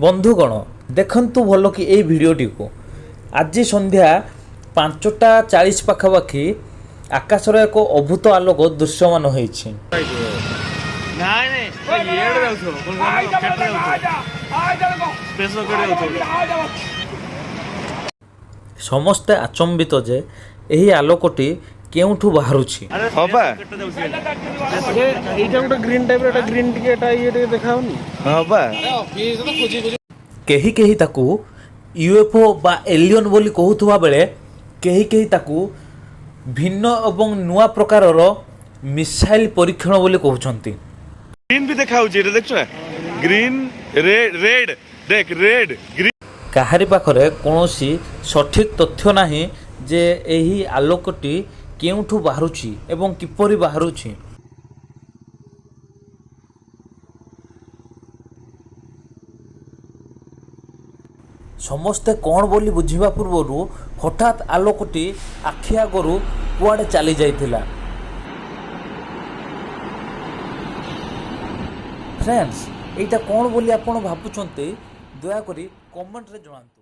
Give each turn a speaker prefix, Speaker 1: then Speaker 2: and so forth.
Speaker 1: बंधुगण देखंतु भल कि ये भिडटी को आज संध्या 5:40 पाखापाखि आकाशर एक अभूत आलोक दृश्यमान होइछि। समस्ते आचंबित जे यही आलोकटी केउठु बाहरुछि। केही केही ताकू यूएफओ बा एलियन बोली कहूथुवा बेले केही केही ताकू भिन्न एवं नुआ प्रकारर मिसाइल परीक्षण बोली कहउछंती।
Speaker 2: ग्रीन भी देखा होची, देखछ ग्रीन रेड रेड देख रेड ग्रीन।
Speaker 1: काहारी पाखरे कोनोसी सठिक तथ्य नाही जे एही आलोकटी केउठु बाहरुछि एवं किपरि बाहरुछि। समस्ते कौन बोली बुझिबा पूर्वरु हठात आलोकटी आखि आगरु कुआडे चली जाइथिला। फ्रेंड्स एटा कौन बोली आपण भाबुचंते दया करी कमेंट रे जणांतु।